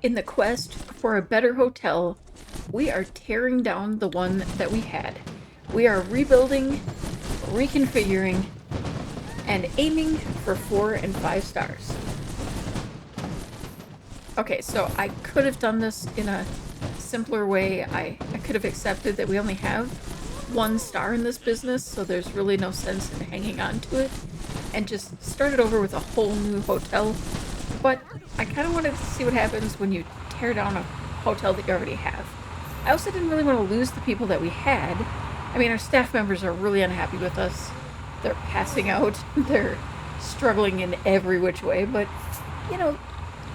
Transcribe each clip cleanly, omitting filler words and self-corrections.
In the quest for a better hotel, we are tearing down the one that we had. We are rebuilding, reconfiguring, and aiming for 4 and 5 stars. Okay, so I could have done this in a simpler way. I could have accepted that we only have 1 star in this business, so there's really no sense in hanging on to it, and just started over with a whole new hotel. But I kind of wanted to see what happens when you tear down a hotel that you already have. I also didn't really want to lose the people that we had. I mean, our staff members are really unhappy with us. They're passing out. They're struggling in every which way, but, you know,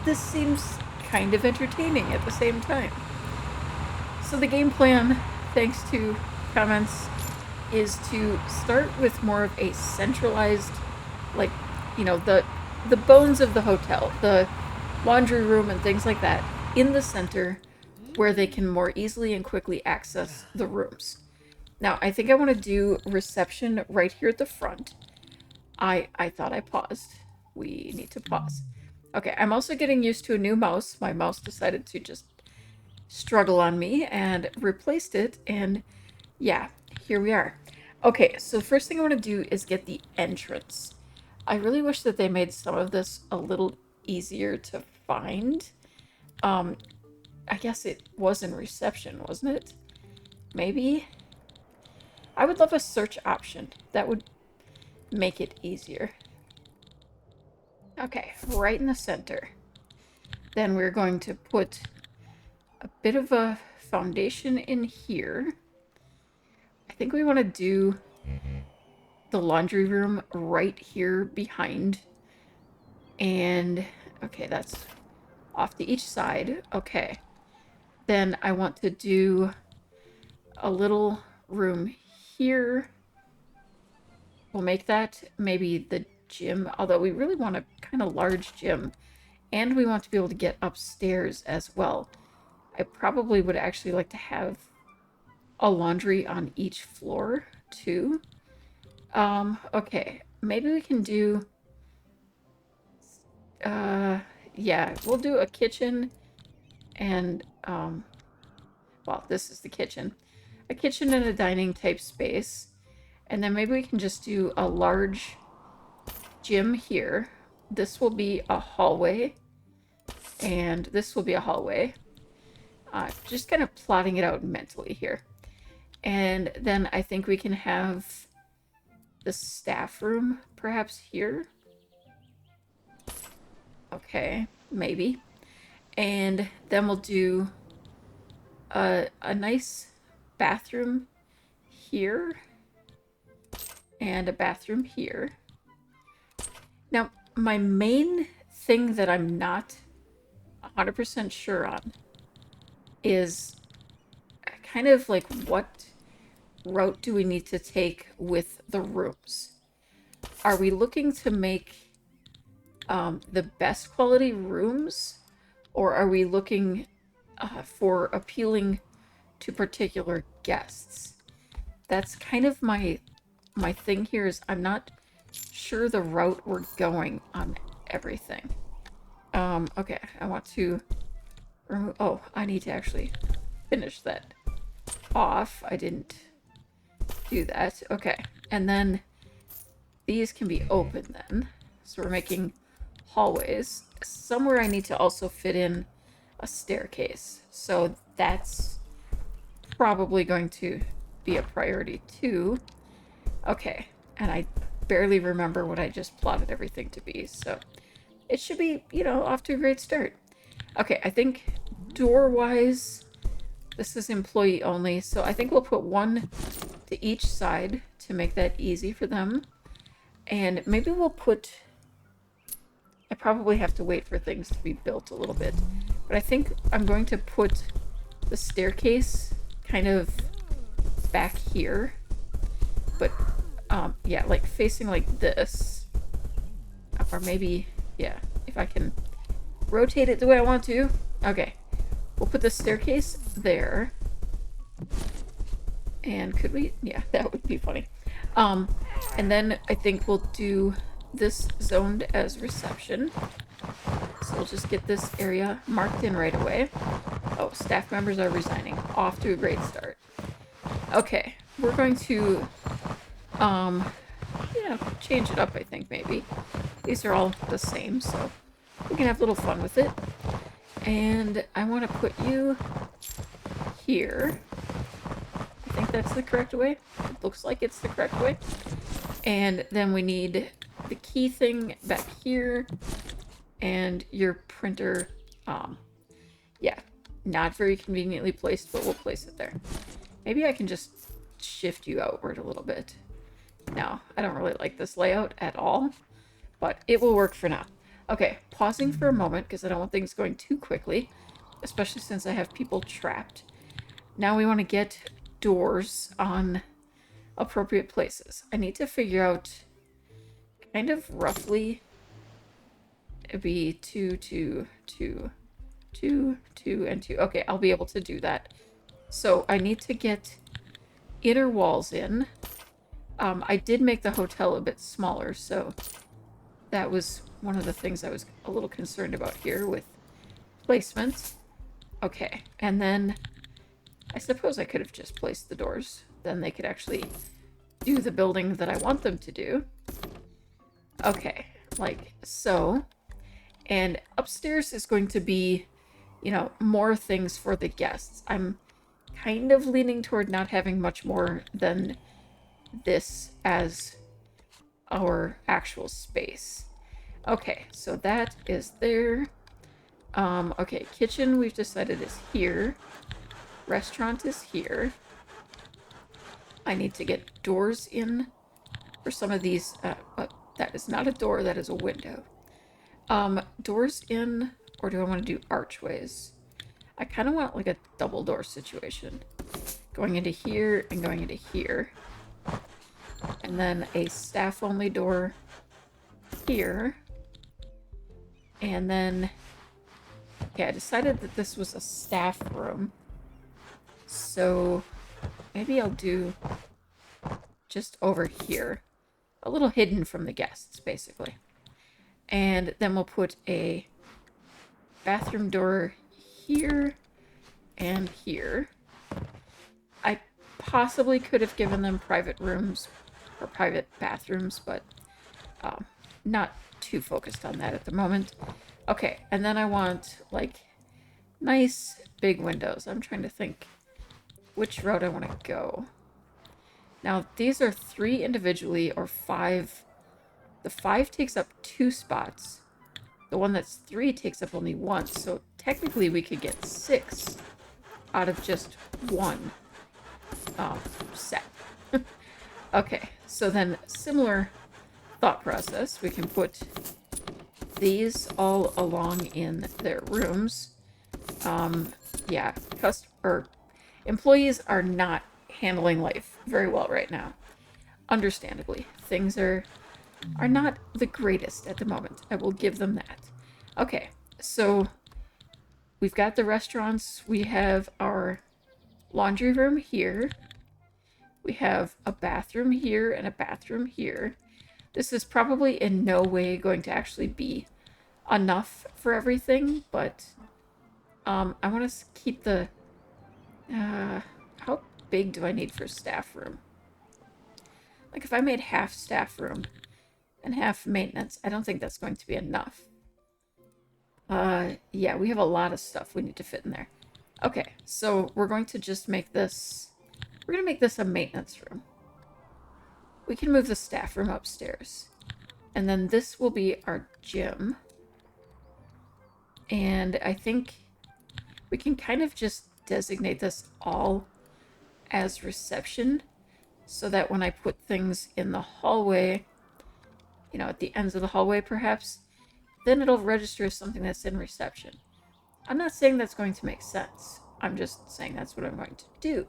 this seems kind of entertaining at the same time. So the game plan, thanks to comments, is to start with more of a centralized, like, you know, the bones of the hotel, the laundry room and things like that, in the center where they can more easily and quickly access the rooms. Now, I think I want to do reception right here at the front. I thought I paused. We need to pause. Okay, I'm also getting used to a new mouse. My mouse decided to just struggle on me and replaced it, and yeah, here we are. Okay, so the first thing I want to do is get the entrance. I really wish that they made some of this a little easier to find. I guess it was in reception, wasn't it? Maybe? I would love a search option. That would make it easier. Okay, right in the center. Then we're going to put a bit of a foundation in here. I think we want to do the laundry room right here behind. And, okay, that's off to each side. Okay. Then I want to do a little room here. We'll make that maybe the gym, although we really want a kind of large gym. And we want to be able to get upstairs as well. I probably would actually like to have a laundry on each floor too. Okay, maybe we can do, yeah, we'll do a kitchen and, well, this is the kitchen. A kitchen and a dining type space. And then maybe we can just do a large gym here. This will be a hallway. And this will be a hallway. Just kind of plotting it out mentally here. And then I think we can have the staff room perhaps here. Okay, maybe. And then we'll do a nice bathroom here and a bathroom here. Now, my main thing that I'm not 100% sure on is kind of like what route do we need to take with the rooms? Are we looking to make the best quality rooms, or are we looking for appealing to particular guests? That's kind of my thing here, is I'm not sure the route we're going on everything. Okay, I want to remove, oh, I need to actually finish that off. I didn't do that. Okay, and then these can be open then. So we're making hallways. Somewhere I need to also fit in a staircase. So that's probably going to be a priority too. Okay, and I barely remember what I just plotted everything to be, so it should be, you know, off to a great start. Okay, I think door-wise, this is employee only, so I think we'll put one to each side to make that easy for them. And maybe we'll put, I probably have to wait for things to be built a little bit, but I think I'm going to put the staircase kind of back here, but yeah, like facing like this, or maybe, yeah, if I can rotate it the way I want to. Okay, we'll put the staircase there. And could we, yeah, that would be funny. And then I think we'll do this zoned as reception. So we'll just get this area marked in right away. Oh, staff members are resigning. Off to a great start. Okay, we're going to, change it up, I think, maybe. These are all the same, so we can have a little fun with it. And I want to put you here. I think that's the correct way. It looks like it's the correct way. And then we need the key thing back here. And your printer, yeah, not very conveniently placed, but we'll place it there. Maybe I can just shift you outward a little bit. No, I don't really like this layout at all, but it will work for now. Okay, pausing for a moment because I don't want things going too quickly, especially since I have people trapped. Now we want to get doors on appropriate places. I need to figure out kind of roughly, it'd be 2, 2, 2, 2, 2, and 2. Okay, I'll be able to do that. So I need to get inner walls in. I did make the hotel a bit smaller, so that was one of the things I was a little concerned about here with placement. Okay, and then I suppose I could have just placed the doors. Then they could actually do the building that I want them to do. Okay, like so. And upstairs is going to be, more things for the guests. I'm kind of leaning toward not having much more than this as our actual space. Okay, so that is there. Okay, kitchen we've decided is here. Restaurant is here. I need to get doors in for some of these. That is not a door, that is a window. Doors in, or do I want to do archways? I kind of want like a double door situation. Going into here and going into here. And then a staff only door here. And then, okay, I decided that this was a staff room. So maybe I'll do just over here. A little hidden from the guests, basically. And then we'll put a bathroom door here and here. I possibly could have given them private rooms or private bathrooms, but not too focused on that at the moment. Okay, and then I want like nice big windows. I'm trying to think which route I want to go. Now, these are 3 individually or 5. The 5 takes up 2 spots. The one that's 3 takes up only 1. So technically we could get 6 out of just 1 set. Okay, so then similar thought process. We can put these all along in their rooms. Yeah, employees are not handling life very well right now. Understandably, things are not the greatest at the moment. I will give them that. Okay, so we've got the restaurants. We have our laundry room here. We have a bathroom here and a bathroom here. This is probably in no way going to actually be enough for everything, but I want to keep the... how big do I need for staff room? Like if I made half staff room and half maintenance, I don't think that's going to be enough. Yeah, we have a lot of stuff we need to fit in there. Okay, so we're going to just make this... We're going to make this a maintenance room. We can move the staff room upstairs. And then this will be our gym. And I think we can kind of just designate this all as reception, so that when I put things in the hallway, at the ends of the hallway perhaps, then it'll register as something that's in reception. I'm not saying that's going to make sense. I'm just saying that's what I'm going to do.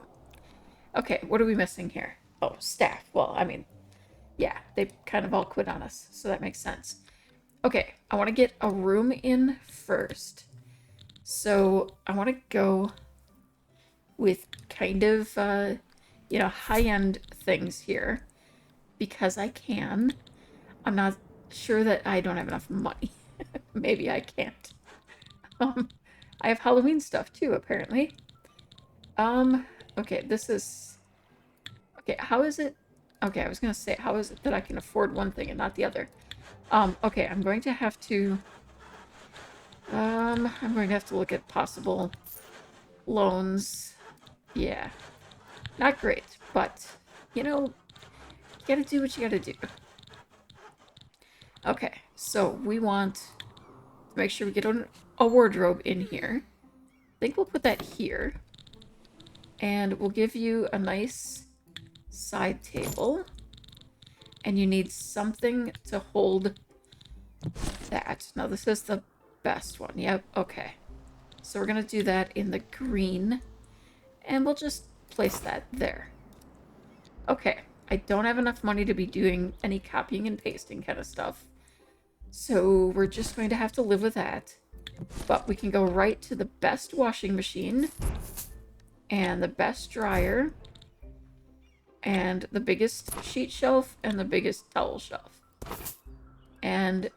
Okay, what are we missing here? Oh, staff. Well, I mean, yeah, they kind of all quit on us, so that makes sense. Okay, I want to get a room in first. So I want to go with kind of, high-end things here. Because I can. I'm not sure that I don't have enough money. Maybe I can't. I have Halloween stuff too, apparently. Okay, this is... Okay, how is it... Okay, I was gonna say, how is it that I can afford one thing and not the other? Okay, I'm going to have to... I'm going to have to look at possible loans. Yeah. Not great, but, you know, you gotta do what you gotta do. Okay, so we want to make sure we get a wardrobe in here. I think we'll put that here. And we'll give you a nice side table. And you need something to hold that. Now, this is the best one. Yep, okay. So we're going to do that in the green. And we'll just place that there. Okay, I don't have enough money to be doing any copying and pasting kind of stuff. So we're just going to have to live with that. But we can go right to the best washing machine. And the best dryer. And the biggest sheet shelf. And the biggest towel shelf. And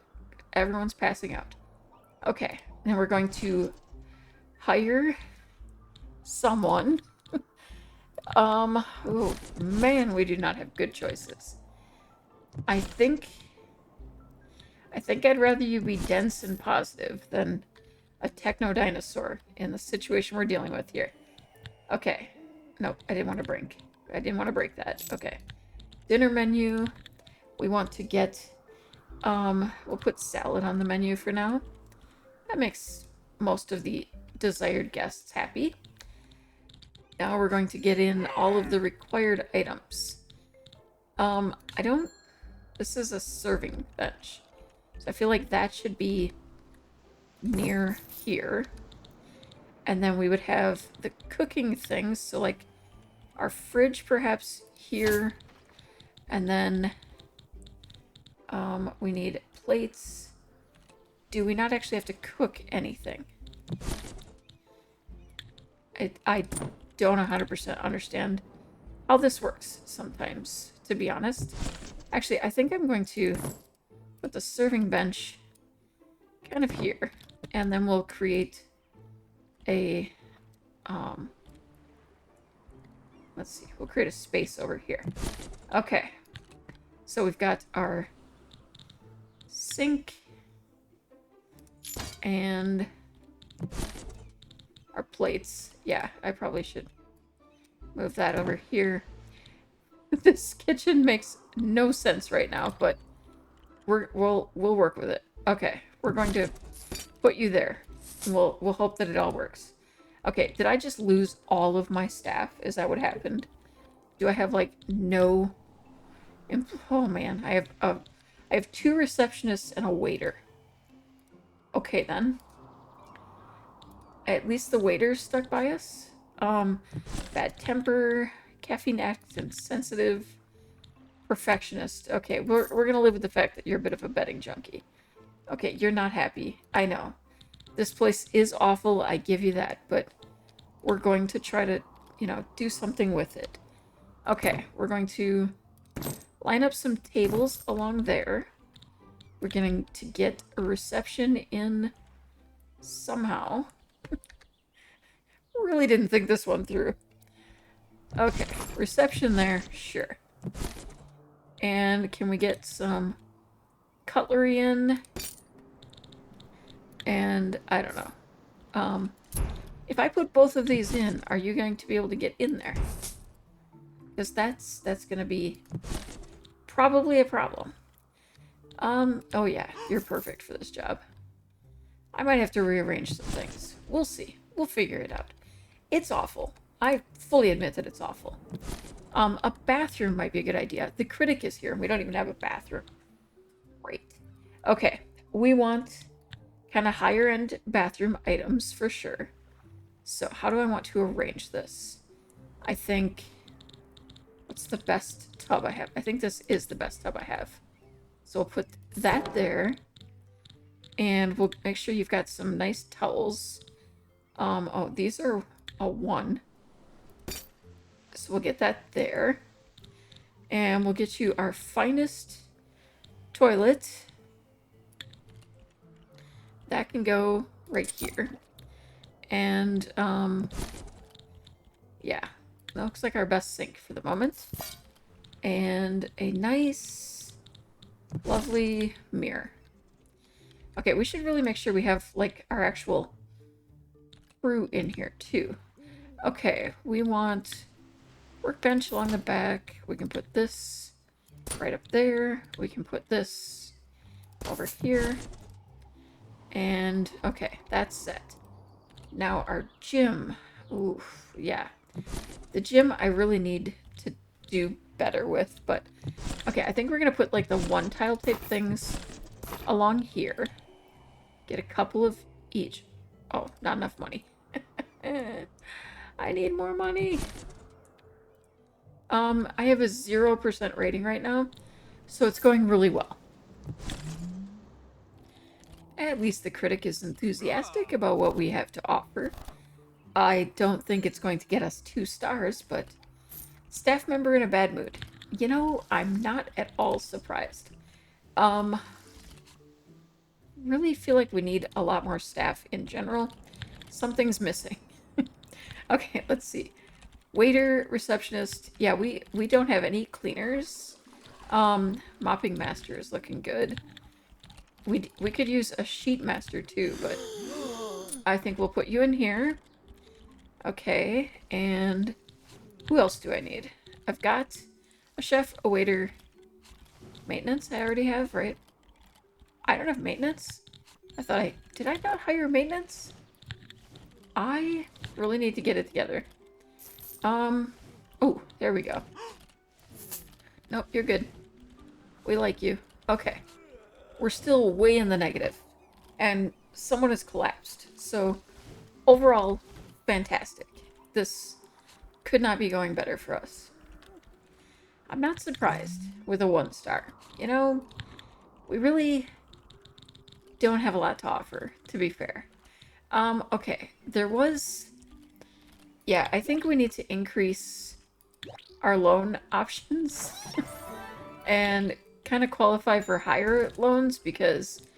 everyone's passing out. Okay, and we're going to hire someone. Oh man, we do not have good choices. I think I'd rather you be dense and positive than a techno dinosaur in the situation we're dealing with here. Okay. Nope, I didn't want to break. I didn't want to break that. Okay. Dinner menu. We want to get we'll put salad on the menu for now. That makes most of the desired guests happy. Now we're going to get in all of the required items. This is a serving bench. So I feel like that should be near here. And then we would have the cooking things. So like our fridge perhaps here. And then we need plates. Do we not actually have to cook anything? I don't 100% understand how this works sometimes, to be honest. Actually, I think I'm going to put the serving bench kind of here. And then we'll create a... let's see. We'll create a space over here. Okay. So we've got our sink and our plates. Yeah, I probably should move that over here. This kitchen makes no sense right now, but we'll work with it. Okay, we're going to put you there. And we'll hope that it all works. Okay, did I just lose all of my staff? Is that what happened? Do I have like no... Oh man, I have 2 receptionists and a waiter. Okay then. At least the waiter's stuck by us. Bad temper, caffeine accent sensitive, perfectionist. Okay, we're gonna live with the fact that you're a bit of a betting junkie. Okay, you're not happy. I know. This place is awful, I give you that, but we're going to try to, you know, do something with it. Okay, we're going to line up some tables along there. We're going to get a reception in somehow. Really didn't think this one through. Okay, reception there, sure. And can we get some cutlery in? And I don't know. If I put both of these in, are you going to be able to get in there? Because that's going to be probably a problem. Oh yeah, you're perfect for this job. I might have to rearrange some things. We'll see. We'll figure it out. It's awful. I fully admit that it's awful. A bathroom might be a good idea. The critic is here, and we don't even have a bathroom. Great. Okay, we want kind of higher-end bathroom items for sure. So how do I want to arrange this? I think... What's the best tub I have? I think this is the best tub I have. So we'll put that there. And we'll make sure you've got some nice towels. Oh, these are a 1. So we'll get that there. And we'll get you our finest toilet. that can go right here. And, yeah, that looks like our best sink for the moment. And a nice, lovely mirror. Okay, we should really make sure we have, like, our actual crew in here, too. Okay, we want workbench along the back. We can put this right up there. We can put this over here. And, okay, that's set. Now our gym. Oof, yeah. The gym I really need to do better with, but... Okay, I think we're gonna put, like, the one tile type things along here. Get a couple of each. Oh, not enough money. I need more money. I have a 0% rating right now, so it's going really well. At least the critic is enthusiastic about what we have to offer. I don't think it's going to get us 2 stars, but staff member in a bad mood. You know, I'm not at all surprised. Really feel like we need a lot more staff in general. Something's missing. Okay, let's see. Waiter, receptionist. Yeah, we don't have any cleaners. Mopping master is looking good. We could use a sheet master too, but I think we'll put you in here. Okay, and who else do I need? I've got a chef, a waiter, maintenance I already have, right? I don't have maintenance. I thought did I not hire maintenance? I really need to get it together. Oh, there we go. Nope, you're good. We like you. Okay. We're still way in the negative. And someone has collapsed. So, overall, fantastic. This could not be going better for us. I'm not surprised with a 1 star. You know, we really don't have a lot to offer, to be fair. Okay. There was... Yeah, I think we need to increase our loan options and kind of qualify for higher loans, because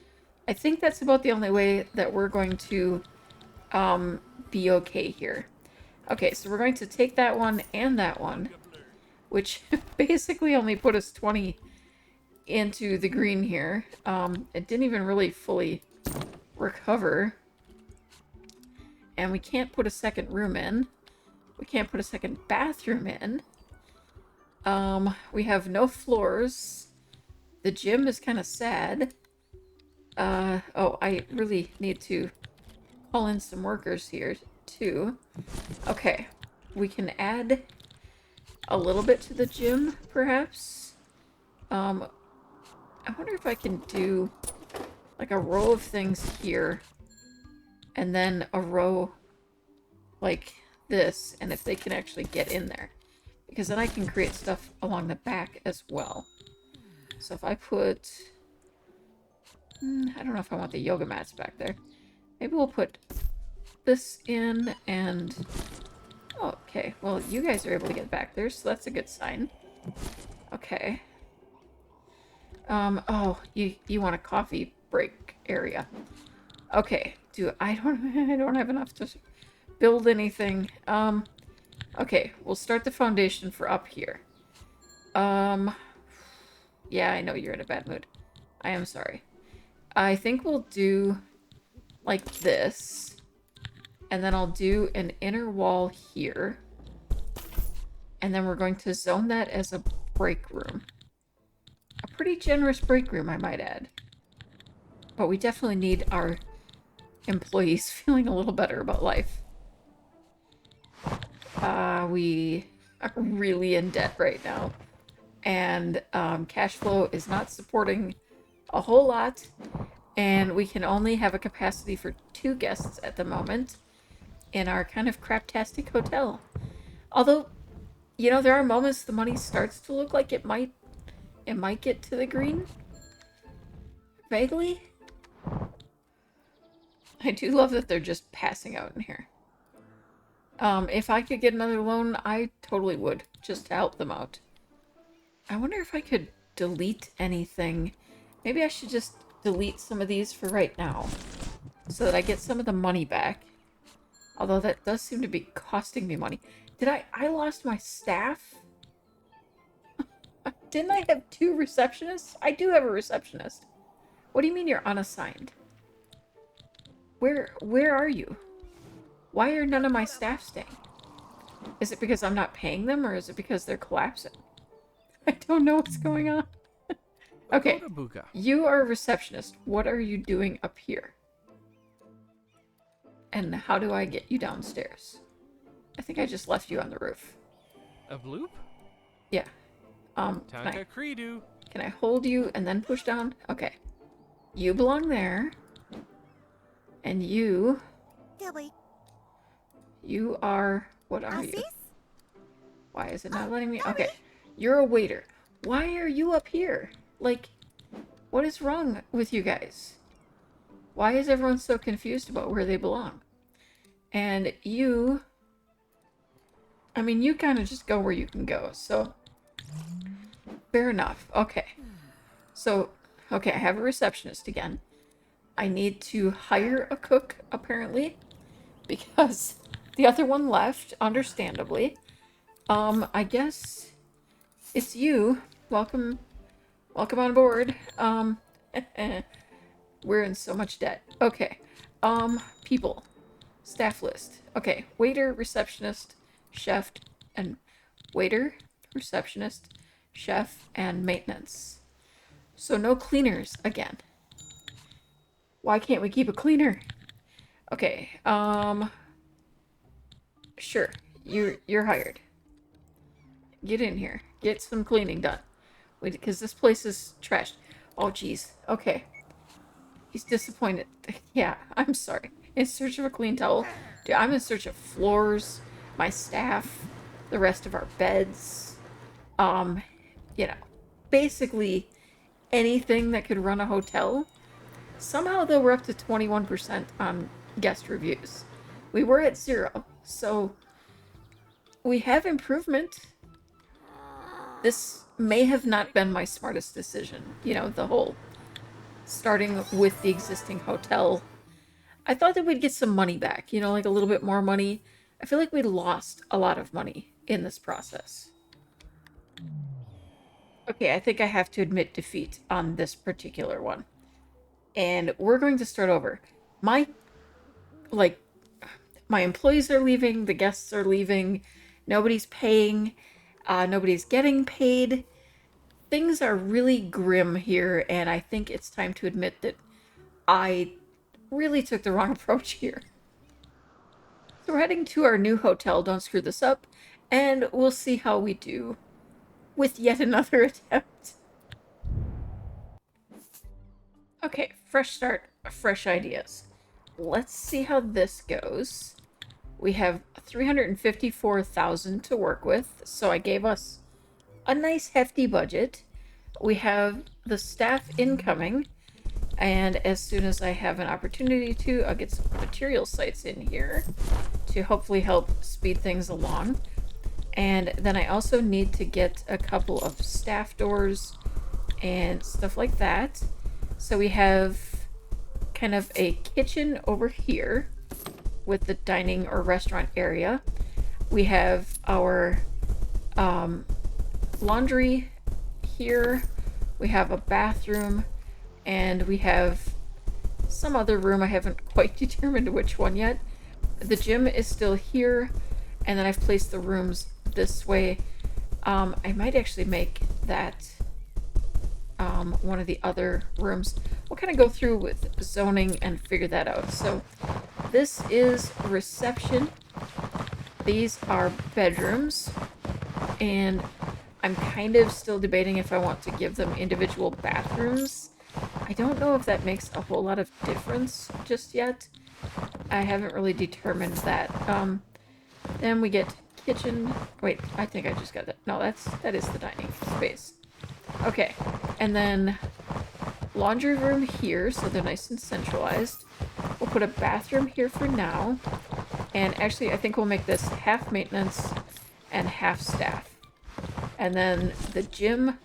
I think that's about the only way that we're going to be okay here. Okay, so we're going to take that one and that one, which basically only put us 20 into the green here. It didn't even really fully recover. And we can't put a second room in. We can't put a second bathroom in. We have no floors. The gym is kind of sad. Oh, I really need to call in some workers here, too. Okay, we can add a little bit to the gym, perhaps. I wonder if I can do, like, a row of things here, and then a row like this, and if they can actually get in there. Because then I can create stuff along the back as well. So if I put... I don't know if I want the yoga mats back there. Maybe we'll put this in and... Oh, okay, well, you guys are able to get back there, so that's a good sign. Okay. Oh, you want a coffee break area. Okay, I don't have enough to build anything. Okay, we'll start the foundation for up here. Yeah, I know you're in a bad mood. I am sorry. I think we'll do like this. And then I'll do an inner wall here. And then we're going to zone that as a break room. A pretty generous break room, I might add. But we definitely need our employees feeling a little better about life. We are really in debt right now. And cash flow is not supporting a whole lot. And we can only have a capacity for 2 guests at the moment in our kind of craptastic hotel. Although, you know, there are moments the money starts to look like it might get to the green. Vaguely. I do love that they're just passing out in here. If I could get another loan, I totally would, just to help them out. I wonder if I could delete anything. Maybe I should just delete some of these for right now. so that I get some of the money back. Although that does seem to be costing me money. I lost my staff? Didn't I have 2 receptionists? I do have a receptionist. What do you mean you're unassigned? Where are you? Why are none of my staff staying? Is it because I'm not paying them, or is it because they're collapsing? I don't know what's going on. Okay, you are a receptionist. What are you doing up here? And how do I get you downstairs? I think I just left you on the roof. A bloop? Yeah. Can I hold you and then push down? Okay. You belong there. And you... You are... What are you? Why is it not letting me... Okay. You're a waiter. Why are you up here? Like, what is wrong with you guys? Why is everyone so confused about where they belong? And you... I mean, you kind of just go where you can go, so... Fair enough. Okay. So, okay, I have a receptionist again. I need to hire a cook, apparently, because the other one left, understandably. I guess it's you. Welcome on board. We're in so much debt. Okay. People. Staff list. Okay, waiter, receptionist, chef, and waiter, receptionist, chef, and maintenance. So no cleaners again. Why can't we keep a cleaner? Okay, sure. You're hired. Get in here. Get some cleaning done. Wait, because this place is trashed. Oh, jeez. Okay. He's disappointed. Yeah, I'm sorry. In search of a clean towel. Dude, I'm in search of floors, my staff, the rest of our beds. You know, basically anything that could run a hotel. Somehow, though, we're up to 21% on guest reviews. We were at 0, so we have improvement. This may have not been my smartest decision. You know, the whole starting with the existing hotel. I thought that we'd get some money back, you know, like a little bit more money. I feel like we lost a lot of money in this process. Okay, I think I have to admit defeat on this particular one. And we're going to start over. My employees are leaving, the guests are leaving, nobody's paying, nobody's getting paid. Things are really grim here, and I think it's time to admit that I really took the wrong approach here. So we're heading to our new hotel, don't screw this up, and we'll see how we do with yet another attempt. Okay, fresh start, fresh ideas. Let's see how this goes. We have 354,000 to work with, so I gave us a nice hefty budget. We have the staff incoming, and as soon as I have an opportunity to, I'll get some material sites in here to hopefully help speed things along. And then I also need to get a couple of staff doors and stuff like that. So we have kind of a kitchen over here with the dining or restaurant area. We have our laundry here. We have a bathroom, and we have some other room. I haven't quite determined which one yet. The gym is still here, and then I've placed the rooms this way. I might actually make that one of the other rooms. We'll kind of go through with zoning and figure that out. So this is reception. These are bedrooms, and I'm kind of still debating if I want to give them individual bathrooms. I don't know if that makes a whole lot of difference just yet. I haven't really determined that. Then we get kitchen. Wait, I think I just got that. No, that is the dining space. Okay, and then laundry room here, so they're nice and centralized. We'll put a bathroom here for now. And actually, I think we'll make this half maintenance and half staff. And then the gym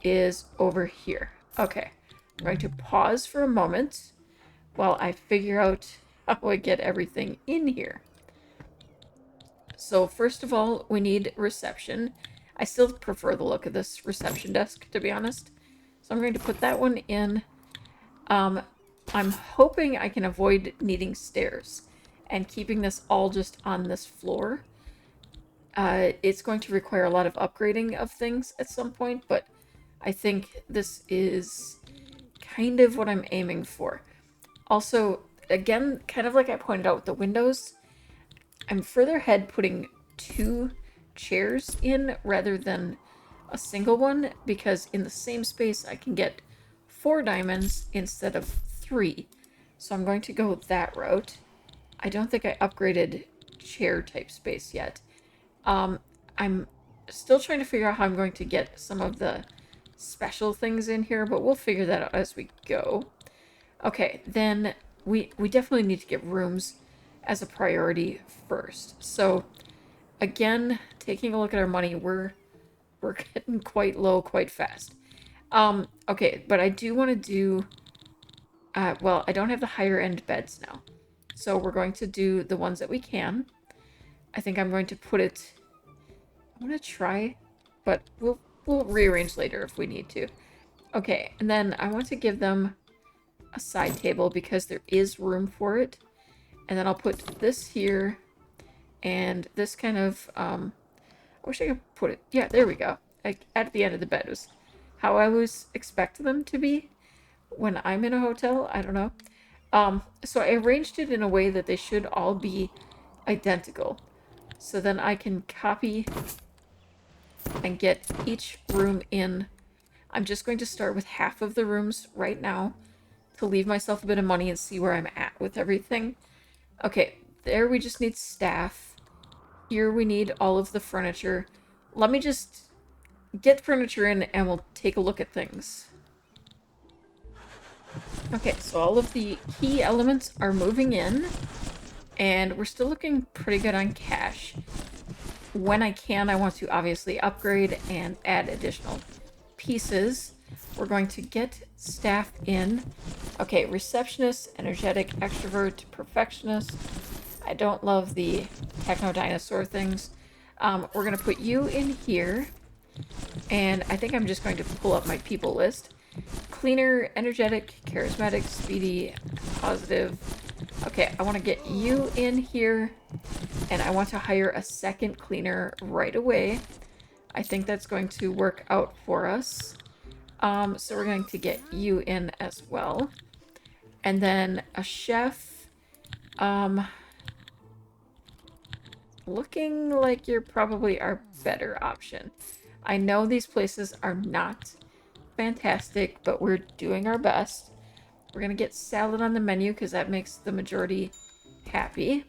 is over here. Okay, I'm going to pause for a moment while I figure out how I get everything in here. So first of all, we need reception. I still prefer the look of this reception desk, to be honest. So I'm going to put that one in. I'm hoping I can avoid needing stairs and keeping this all just on this floor. It's going to require a lot of upgrading of things at some point, but I think this is kind of what I'm aiming for. Also, again, kind of like I pointed out with the windows, I'm further ahead putting 2 chairs in rather than a single one, because in the same space I can get 4 diamonds instead of 3. So I'm going to go that route. I don't think I upgraded chair type space yet. I'm still trying to figure out how I'm going to get some of the special things in here, but we'll figure that out as we go. Okay, then we definitely need to get rooms as a priority first. So again, taking a look at our money, we're getting quite low quite fast. Okay, but I do want to do well, I don't have the higher end beds now. So we're going to do the ones that we can. I think I'm going to put it, I'm going to try, but we'll rearrange later if we need to. Okay, and then I want to give them a side table because there is room for it. And then I'll put this here and this kind of, I wish I could put it, yeah, there we go. At the end of the bed was how I always expect them to be when I'm in a hotel. I don't know. So I arranged it in a way that they should all be identical. So then I can copy and get each room in. I'm just going to start with half of the rooms right now to leave myself a bit of money and see where I'm at with everything. Okay, there we just need staff. Here we need all of the furniture. Let me just get furniture in and we'll take a look at things. Okay, so all of the key elements are moving in, and we're still looking pretty good on cash. When I can, I want to obviously upgrade and add additional pieces. We're going to get staff in. Okay, receptionist, energetic, extrovert, perfectionist. I don't love the techno dinosaur things. We're going to put you in here. And I think I'm just going to pull up my people list. Cleaner, energetic, charismatic, speedy, positive. Okay, I want to get you in here. And I want to hire a second cleaner right away. I think that's going to work out for us. So we're going to get you in as well. And then a chef. Looking like you're probably our better option. I know these places are not fantastic, but we're doing our best. We're going to get salad on the menu because that makes the majority happy.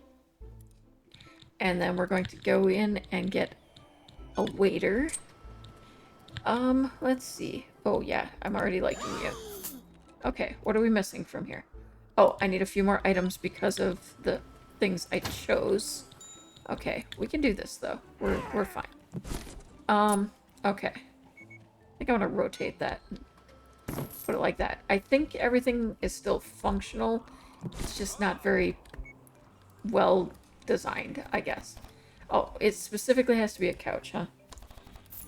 And then we're going to go in and get a waiter. Let's see. Oh, yeah, I'm already liking you. Okay, what are we missing from here? Oh, I need a few more items because of the things I chose. Okay, we can do this, though. We're fine. Okay. I think I want to rotate that. Put it like that. I think everything is still functional. It's just not very well designed, I guess. Oh, it specifically has to be a couch, huh?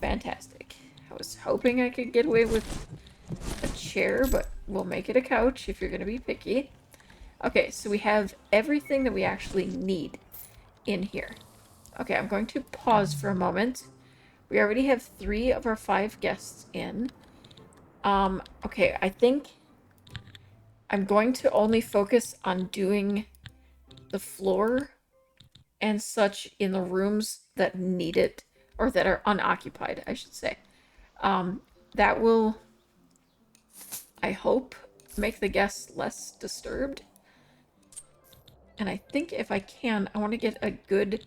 Fantastic. I was hoping I could get away with a chair, but we'll make it a couch if you're going to be picky. Okay, so we have everything that we actually need in here. Okay, I'm going to pause for a moment. We already have 3 of our 5 guests in. Okay, I think I'm going to only focus on doing the floor and such in the rooms that need it, or that are unoccupied, I should say. That will, I hope, make the guests less disturbed. And I think if I can, I want to get a good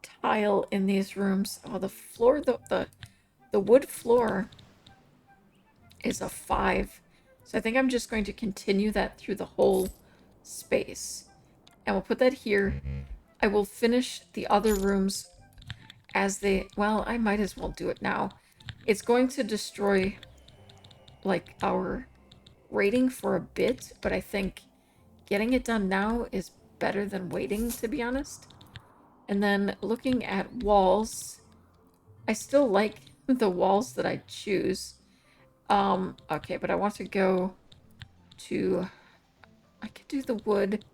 tile in these rooms. Oh, the floor, the wood floor is a 5. So I think I'm just going to continue that through the whole space. And we'll put that here. I will finish the other rooms as they... Well, I might as well do it now. It's going to destroy, like, our rating for a bit, but I think getting it done now is better than waiting, to be honest. And then looking at walls, I still like the walls that I choose. Okay, but I want to go to... I could do the wood.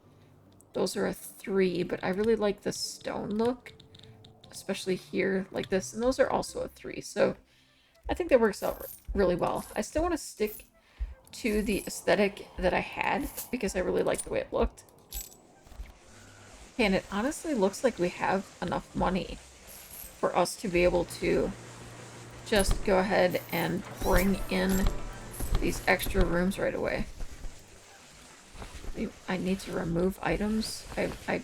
Those are a 3, but I really like the stone look. Especially here, like this. And those are also a 3, so I think that works out really well. I still want to stick to the aesthetic that I had, because I really like the way it looked. And it honestly looks like we have enough money for us to be able to just go ahead and bring in these extra rooms right away. I need to remove items. I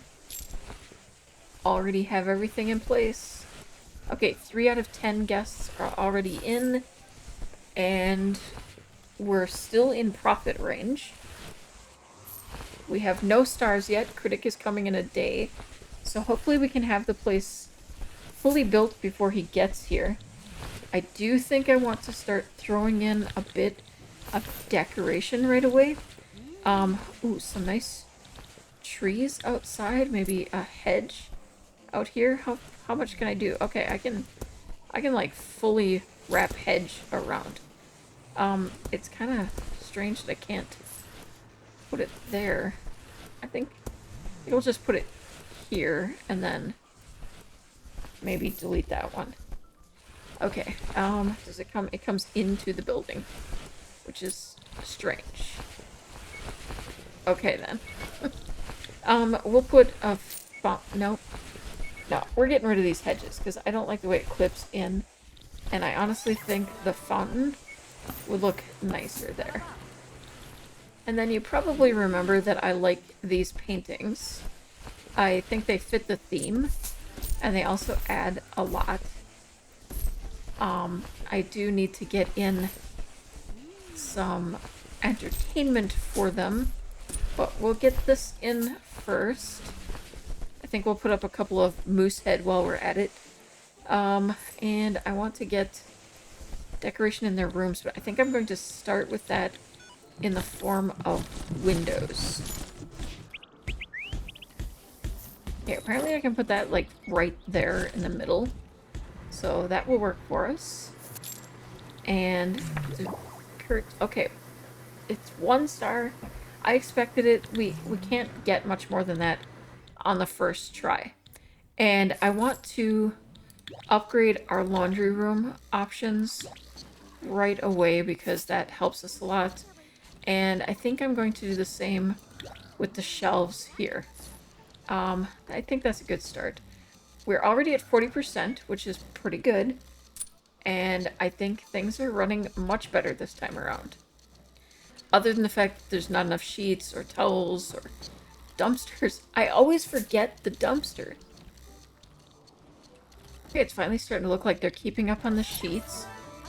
already have everything in place. Okay, 3 out of 10 guests are already in, and we're still in profit range. We have no stars yet. Critic is coming in a day, so hopefully we can have the place fully built before he gets here. I do think I want to start throwing in a bit of decoration right away. Ooh, some nice trees outside, maybe a hedge out here. How much can I do? Okay, I can like fully wrap hedge around. It's kind of strange that I can't put it there. I think we'll just put it here and then maybe delete that one. Okay, does it come? It comes into the building, which is strange. Okay then. We'll put a no, we're getting rid of these hedges because I don't like the way it clips in, and I honestly think the fountain would look nicer there. And then you probably remember that I like these paintings. I think they fit the theme, and they also add a lot. I do need to get in some entertainment for them, but we'll get this in first. I think we'll put up a couple of moose head while we're at it. And I want to get decoration in their rooms, but I think I'm going to start with that in the form of windows. Okay, apparently I can put that like right there in the middle. So that will work for us. And okay, it's 1 star. I expected it. We can't get much more than that on the first try. And I want to upgrade our laundry room options right away because that helps us a lot. And I think I'm going to do the same with the shelves here. I think that's a good start. We're already at 40%, which is pretty good. And I think things are running much better this time around. Other than the fact that there's not enough sheets or towels or dumpsters. I always forget the dumpster. Okay, it's finally starting to look like they're keeping up on the sheets.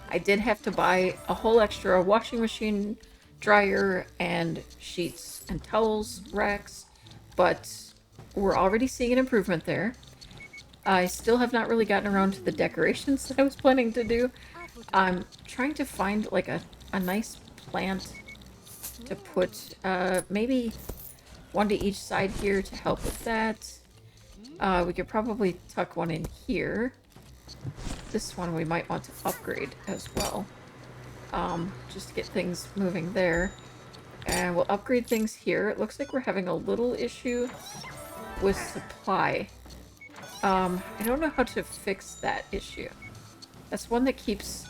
I did have to buy a whole extra washing machine, dryer, and sheets and towels racks, but we're already seeing an improvement there. I still have not really gotten around to the decorations that I was planning to do. I'm trying to find like a nice plant to put, maybe one to each side here to help with that. We could probably tuck one in here. This one we might want to upgrade as well. Just to get things moving there. And we'll upgrade things here. It looks like we're having a little issue with supply. I don't know how to fix that issue. That's one that keeps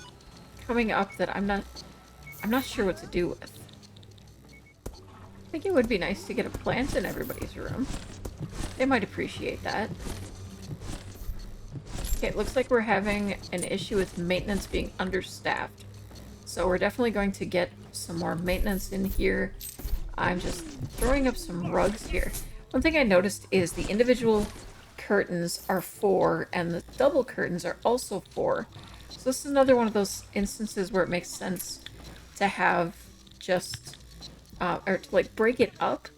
coming up that I'm not sure what to do with. I think it would be nice to get a plant in everybody's room. They might appreciate that. Okay, it looks like we're having an issue with maintenance being understaffed. So we're definitely going to get some more maintenance in here. I'm just throwing up some rugs here. One thing I noticed is the individual curtains are 4 and the double curtains are also 4. So this is another one of those instances where it makes sense to have just, or to like break it up.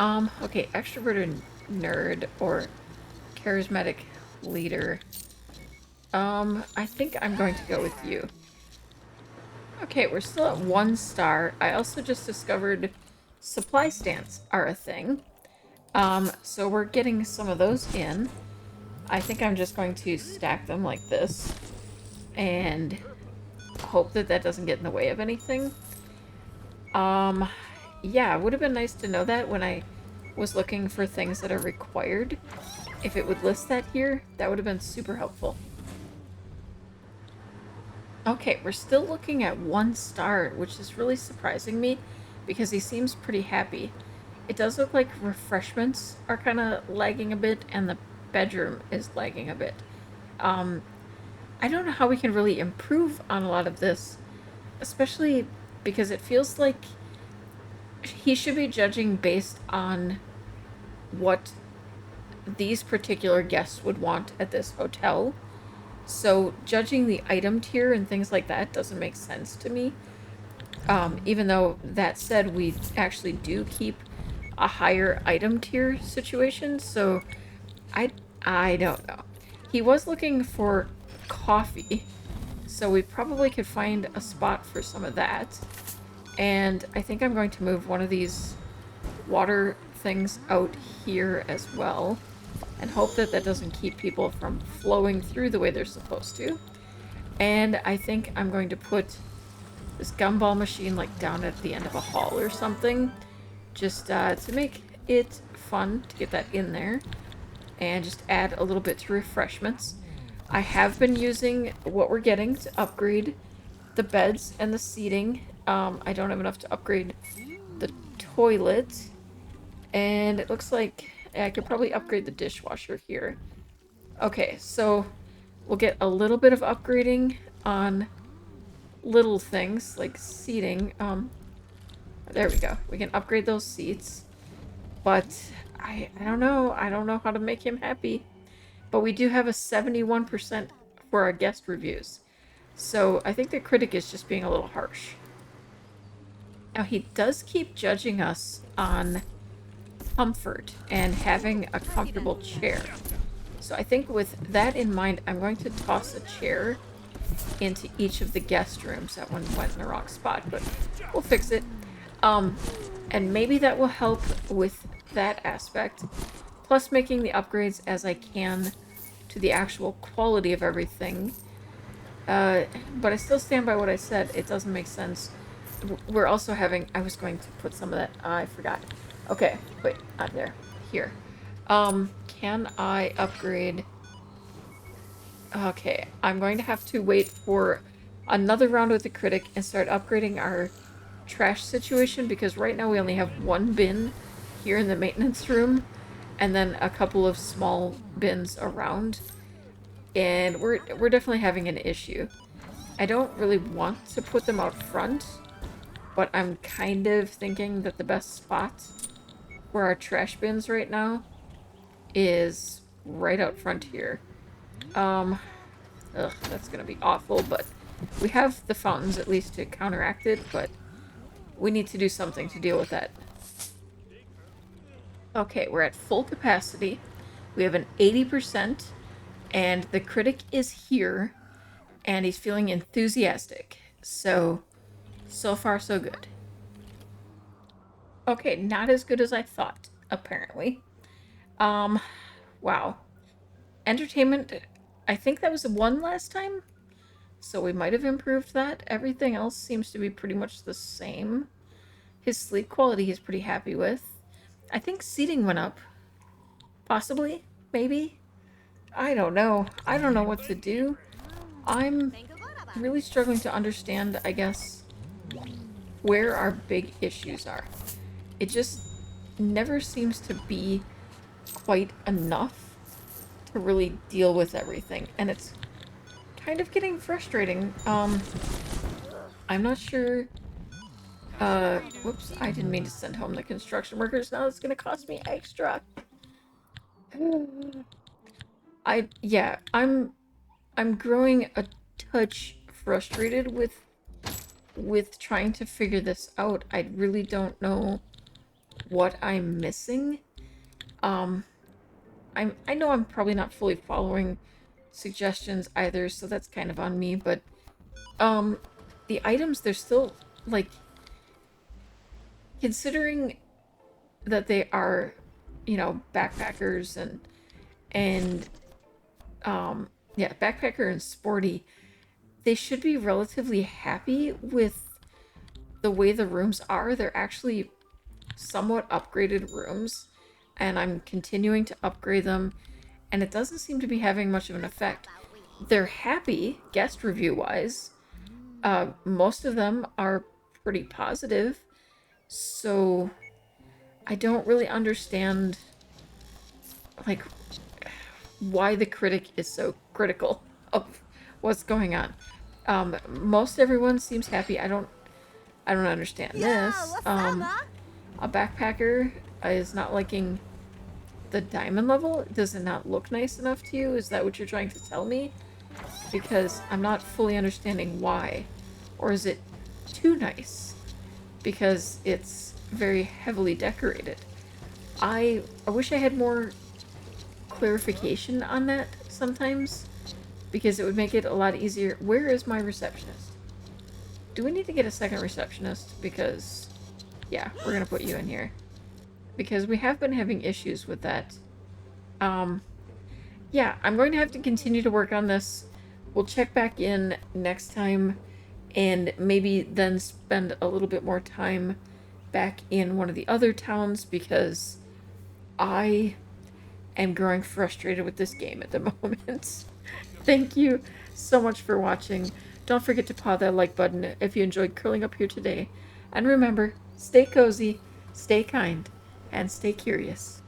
Okay, extroverted nerd or charismatic leader. I think I'm going to go with you. Okay, we're still at 1 star. I also just discovered supply stands are a thing. So we're getting some of those in. I think I'm just going to stack them like this and hope that that doesn't get in the way of anything. Yeah, it would have been nice to know that when I was looking for things that are required. If it would list that here, that would have been super helpful. Okay, we're still looking at 1 star, which is really surprising me because he seems pretty happy. It does look like refreshments are kind of lagging a bit and the bedroom is lagging a bit. I don't know how we can really improve on a lot of this, especially because it feels like he should be judging based on what these particular guests would want at this hotel. So judging the item tier and things like that doesn't make sense to me. Even though that said, we actually do keep a higher item tier situation, so I don't know. He was looking for coffee, so we probably could find a spot for some of that. And I think I'm going to move one of these water things out here as well, and hope that that doesn't keep people from flowing through the way they're supposed to. And I think I'm going to put this gumball machine like down at the end of a hall or something, just to make it fun to get that in there, and just add a little bit to refreshments. I have been using what we're getting to upgrade the beds and the seating. I don't have enough to upgrade the toilet, and it looks like I could probably upgrade the dishwasher here. Okay, so we'll get a little bit of upgrading on little things like seating. There we go. We can upgrade those seats, but I don't know. I don't know how to make him happy. But we do have a 71% for our guest reviews. So I think the critic is just being a little harsh. Now he does keep judging us on comfort and having a comfortable chair. So I think with that in mind, I'm going to toss a chair into each of the guest rooms. That one went in the wrong spot, but we'll fix it. And maybe that will help with that aspect. Plus making the upgrades as I can to the actual quality of everything. But I still stand by what I said. It doesn't make sense. We're also having... I was going to put some of that... I forgot. Okay, wait, not there. Here. Can I upgrade... Okay, I'm going to have to wait for another round with the critic and start upgrading our trash situation, because right now we only have 1 bin here in the maintenance room and then a couple of small bins around, and we're definitely having an issue. I don't really want to put them out front, but I'm kind of thinking that the best spot for our trash bins right now is right out front here. That's gonna be awful, but we have the fountains at least to counteract it, but we need to do something to deal with that. Okay, we're at full capacity. We have an 80%, and the critic is here, and he's feeling enthusiastic. So far so good. Okay, not as good as I thought, apparently. Wow. Entertainment, I think that was 1 last time, so we might have improved that. Everything else seems to be pretty much the same. His sleep quality he's pretty happy with. I think seating went up. Possibly? Maybe? I don't know. I don't know what to do. I'm really struggling to understand, I guess, where our big issues are. It just never seems to be quite enough to really deal with everything, and it's kind of getting frustrating. I'm not sure. Whoops, I didn't mean to send home the construction workers. Now it's gonna cost me extra. Yeah, I'm growing a touch frustrated with trying to figure this out. I really don't know what I'm missing. I know I'm probably not fully following suggestions either, so that's kind of on me, but the items, they're still like considering that they are, you know, backpackers and yeah, backpacker and sporty, they should be relatively happy with the way the rooms are. They're actually somewhat upgraded rooms, and I'm continuing to upgrade them, and it doesn't seem to be having much of an effect. They're happy, guest review wise. Most of them are pretty positive, so I don't really understand, like, why the critic is so critical of what's going on. Most everyone seems happy. I don't understand this. A backpacker is not liking the diamond level. Does it not look nice enough to you? Is that what you're trying to tell me? Because I'm not fully understanding why. Or is it too nice? Because it's very heavily decorated. I wish I had more clarification on that sometimes, because it would make it a lot easier. Where is my receptionist? Do we need to get a second receptionist? Because, yeah, we're gonna put you in here. Because we have been having issues with that. Yeah, I'm going to have to continue to work on this. We'll check back in next time and maybe then spend a little bit more time back in one of the other towns, because I am growing frustrated with this game at the moment. Thank you so much for watching. Don't forget to paw that like button if you enjoyed curling up here today. And remember, stay cozy, stay kind, and stay curious.